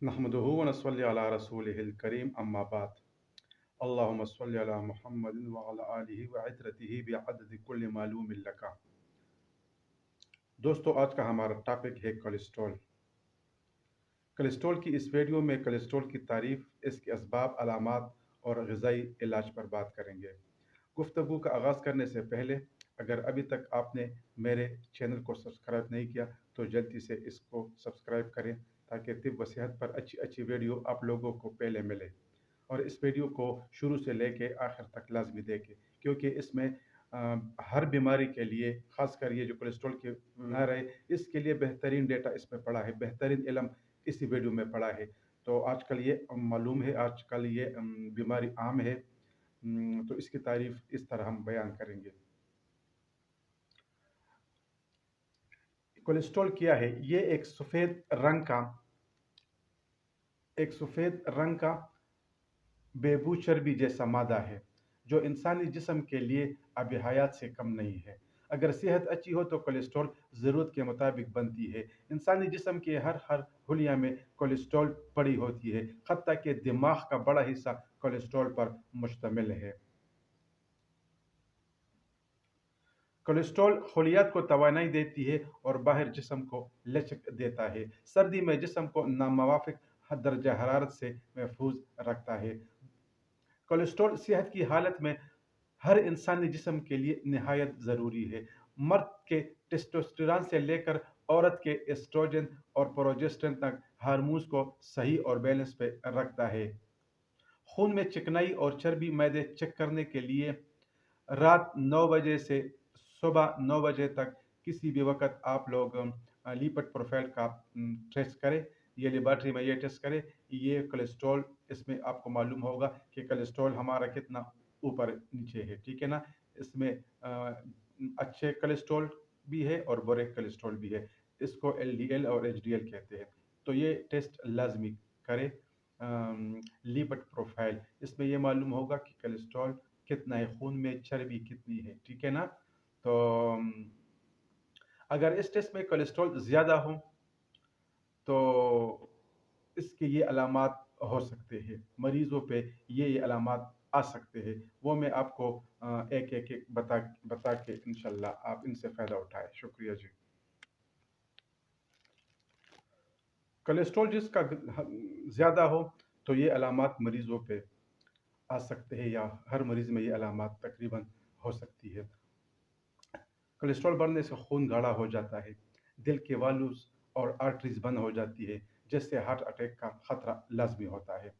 नहमदुहु व नस्सल्ली अला रसूलिहिल करीम अम्मा बाद। अल्लाहुम्मा सल्लि अला मुहम्मदिन व अला आलिहि व इत्रतिहि बिअददि कुल्लि मालूमिन लका। दोस्तों, आज का हमारा टॉपिक है कोलेस्ट्रॉल। कोलेस्ट्रॉल की इस वीडियो में कोलेस्ट्रॉल की तारीफ, इसके असबाब, अलामात और ग़िज़ाई इलाज पर बात करेंगे। गुफ्तगू का आगाज़ करने से पहले अगर अभी तक आपने मेरे चैनल को सब्सक्राइब नहीं किया तो जल्दी से इसको सब्सक्राइब करें ताकि तिब व सेहत पर अच्छी अच्छी वीडियो आप लोगों को पहले मिले। और इस वीडियो को शुरू से लेके आखिर तक लाजमी देखें, क्योंकि इसमें हर बीमारी के लिए, ख़ासकर ये जो कोलेस्ट्रॉल की बीमार है, इसके लिए बेहतरीन डेटा इसमें पड़ा है, बेहतरीन इल्म इसी वीडियो में पड़ा है। तो आजकल ये मालूम है, आजकल ये बीमारी आम है। तो इसकी तारीफ इस तरह हम बयान करेंगे। कोलेस्ट्रॉल क्या है? ये एक सफ़ेद रंग का बेबू चर्बी जैसा मादा है जो इंसानी जिस्म के लिए आब हयात से कम नहीं है। अगर सेहत अच्छी हो तो कोलेस्ट्रॉल ज़रूरत के मुताबिक बनती है। इंसानी जिस्म के हर हुलिया में कोलेस्ट्रॉल पड़ी होती है, हत्ता कि दिमाग का बड़ा हिस्सा कोलेस्ट्रॉल पर मुश्तमिल है। कोलेस्ट्रॉल खलियात को तवानाई देती है और बाहर जिस्म को लचक देता है। सर्दी में जिस्म को नामवाफिक दर्जा हरारत से महफूज रखता है। कोलेस्ट्रॉल सेहत की हालत में हर इंसानी जिस्म के लिए निहायत ज़रूरी है। मर्द के टेस्टोस्टेरोन से लेकर औरत के एस्ट्रोजन और प्रोजेस्टेरोन तक हार्मोन्स को सही और बैलेंस पे रखता है। खून में चिकनाई और चर्बी मैदे चेक करने के लिए रात 9 बजे से सुबह 9 बजे तक किसी भी वक्त आप लोग लिपिड प्रोफाइल का टेस्ट करें। ये लेबॉर्ट्री में ये टेस्ट करें। ये कोलेस्ट्रॉल, इसमें आपको मालूम होगा कि कोलेस्ट्रॉल हमारा कितना ऊपर नीचे है, ठीक है ना। इसमें अच्छे कोलेस्ट्रॉल भी है और बुरे कोलेस्ट्रॉल भी है। इसको एलडीएल और एचडीएल कहते हैं। तो ये टेस्ट लाजमी करें। लिपिड प्रोफाइल, इसमें ये मालूम होगा कि कोलेस्ट्रॉल कितना है, खून में चर्बी कितनी है, ठीक है ना। तो अगर इस टेस्ट में कोलेस्ट्रॉल ज़्यादा हो तो इसके ये अलामात हो सकते हैं, मरीज़ों पे ये अलामात आ सकते हैं। वो मैं आपको एक एक एक बता के इंशाल्लाह आप इनसे फ़ायदा उठाएं। शुक्रिया जी। कोलेस्ट्रॉल जिसका ज़्यादा हो तो ये अलामात मरीज़ों पे आ सकते हैं, या हर मरीज़ में ये अलामात तकरीबन हो सकती है। कोलेस्ट्रॉल बढ़ने से खून गाढ़ा हो जाता है, दिल के वाल्व्स और आर्टरीज बंद हो जाती है, जिससे हार्ट अटैक का खतरा लाजमी होता है।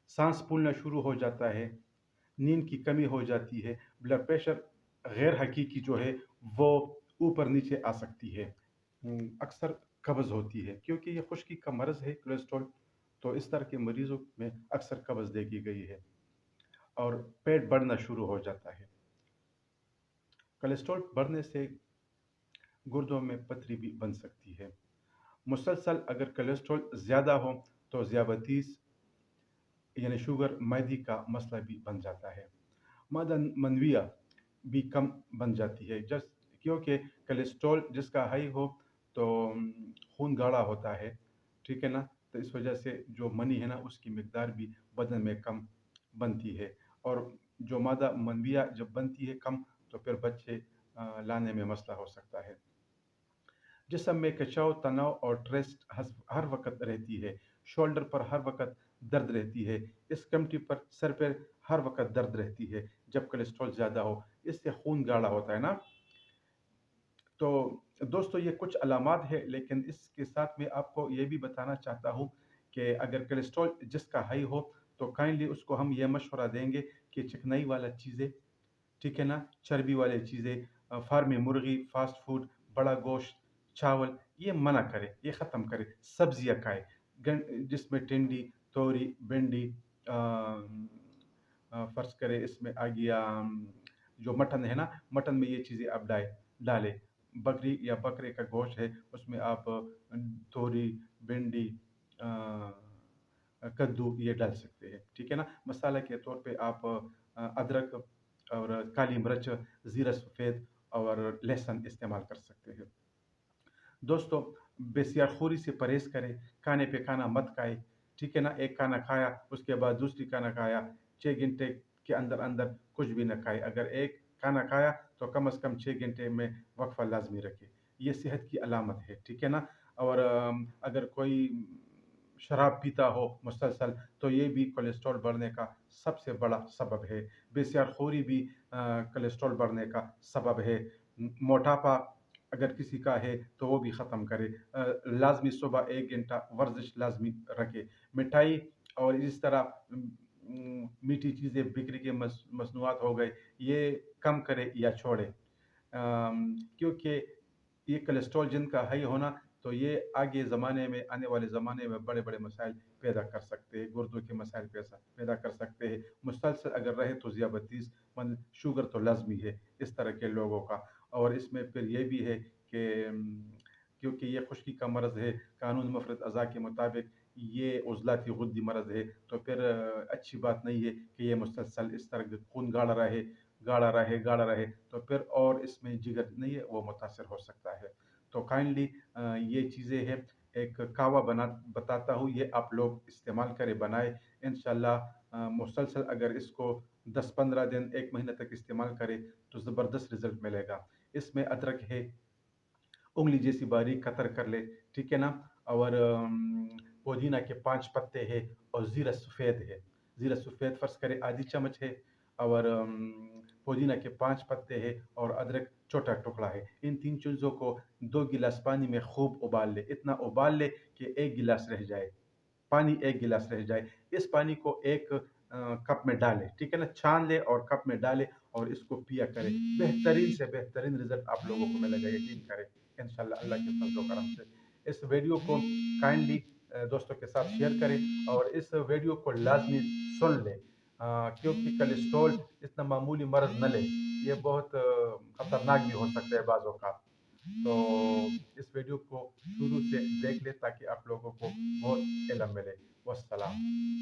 सांस फूलना शुरू हो जाता है, नींद की कमी हो जाती है, ब्लड प्रेशर गैर हकीकी जो है वो ऊपर नीचे आ सकती है। अक्सर कब्ज़ होती है, क्योंकि ये खुश्की का मर्ज़ है कोलेस्ट्रॉल। तो इस तरह के मरीज़ों में अक्सर कब्ज़ देखी गई है और पेट बढ़ना शुरू हो जाता है। कोलेस्ट्रॉल बढ़ने से गुर्दों में पथरी भी बन सकती है। मुसलसल अगर कोलेस्ट्रॉल ज़्यादा हो तो ज़ियाबतीस यानी शुगर, मैदी का मसला भी बन जाता है। मदन मनविया भी कम बन जाती है, जस क्योंकि कोलेस्ट्रॉल जिसका हाई हो तो खून गाढ़ा होता है, ठीक है ना। तो इस वजह से जो मनी है ना, उसकी मिकदार भी बदन में कम बनती है। और जो मादा मनविया जब बनती है कम, तो फिर बच्चे लाने में मसला हो सकता है। जिस्म में खिंचाव, तनाव और ट्रेस्ट हर वक्त रहती है। शोल्डर पर हर वक्त दर्द रहती है। इस कमटी पर, सर पर हर वक्त दर्द रहती है जब कोलेस्ट्रॉल ज़्यादा हो। इससे खून गाढ़ा होता है ना। तो दोस्तों, ये कुछ अलामात है, लेकिन इसके साथ में आपको ये भी बताना चाहता हूँ कि अगर कोलेस्ट्रॉल जिसका हाई हो तो काइंडली उसको हम ये मशवरा देंगे कि चिकनाई वाला चीज़ें, ठीक है ना, चर्बी वाली चीज़ें, फार्मी मुर्गी, फास्ट फूड, बड़ा गोश्त, चावल, ये मना करें, ये ख़त्म करें। सब्जियाँ खाएँ जिसमें टिंडी, तोरी, भिंडी, फ़र्ज़ करें इसमें आ गया जो मटन है ना, मटन में ये चीज़ें आप डालें। बकरी या बकरे का गोश्त है, उसमें आप तोरी, भिंडी, कद्दू ये डाल सकते हैं, ठीक है ना। मसाला के तौर पे आप अदरक और काली मिर्च, ज़ीरा सफ़ेद और लहसुन इस्तेमाल कर सकते हैं। दोस्तों, बेसियारखोरी से परहेज़ करें, खाने पे खाना मत खाएँ, ठीक है ना? एक खाना खाया, उसके बाद दूसरी खाना खाया, 6 घंटे के अंदर-अंदर कुछ भी ना खाएँ। अगर एक खाना खाया तो कम से कम 6 घंटे में वक़फ़ा लाज़मी रखें। ये सेहत की अलामत है, ठीक है ना? और अगर कोई शराब पीता हो मुसलसल तो ये भी कोलेस्ट्रॉल बढ़ने का सबसे बड़ा सबब है। बेसियारखोरी भी कोलेस्ट्रॉल बढ़ने का सबब है। मोटापा अगर किसी का है तो वो भी ख़त्म करे। लाज़मी सुबह 1 घंटा वर्जिश लाज़मी रखे। मिठाई और इस तरह मीठी चीज़ें बिक्री के मसनूआत हो गए, ये कम करें या छोड़ें। क्योंकि ये कोलेस्ट्रॉल जिनका हाई होना तो ये आगे ज़माने में आने वाले ज़माने में बड़े-बड़े मसाइल पैदा कर सकते हैं, गुर्दों के मसाइल पैसा पैदा कर सकते हैं। मुसलसल अगर रहे तो ज़ियाबतीस शुगर तो लाज़मी है इस तरह के लोगों का। और इसमें फिर ये भी है कि क्योंकि ये खुश्की का मर्ज़ है, कानून मुफ़रत अज़ा के मुताबिक ये उज़लाती गुद्दी मर्ज़ है, तो फिर अच्छी बात नहीं है कि ये मुसलसल इस तरह खून गाढ़ा रहे, तो फिर और इसमें जिगर नहीं है, वो मुतासिर हो सकता है। तो काइंडली ये चीज़ें हैं, एक कहवा बताता हूँ, ये आप लोग इस्तेमाल करें, बनाएँ। इंशाअल्लाह मुसलसल अगर इसको 10-15 दिन, 1 महीने तक इस्तेमाल करें, तो ज़बरदस्त रिज़ल्ट मिलेगा। इसमें अदरक है, उंगली जैसी बारीक कतर कर ले, ठीक है ना? और पुदीना के 5 पत्ते हैं और ज़ीरा सफ़ेद है। ज़ीरा सफ़ेद फ़र्ज़ करें आधी चम्मच है और पुदीना के 5 पत्ते हैं और अदरक छोटा टुकड़ा है। इन 3 चीज़ों को 2 गिलास पानी में खूब उबाल ले, इतना उबाल ले कि 1 गिलास रह जाए। पानी 1 गिलास रह जाए। इस पानी को एक कप में डालें, ठीक है ना? छान लें और कप में डालें और इसको पिया करें। बेहतरीन से बेहतरीन रिज़ल्ट आप लोगों को मिलेगा, यकीन करें। इंशाअल्लाह अल्लाह के फज़ल व करम से। इस वीडियो को काइंडली दोस्तों के साथ शेयर करें और इस वीडियो को लाज़मी सुन लें। क्योंकि कोलेस्ट्रॉल इतना मामूली मर्ज़ न लें, ये बहुत खतरनाक भी हो सकता है बाज़ औक़ात। तो इस वीडियो को शुरू से देख लें ताकि आप लोगों को बहुत इल्म मिले। वस्सलाम।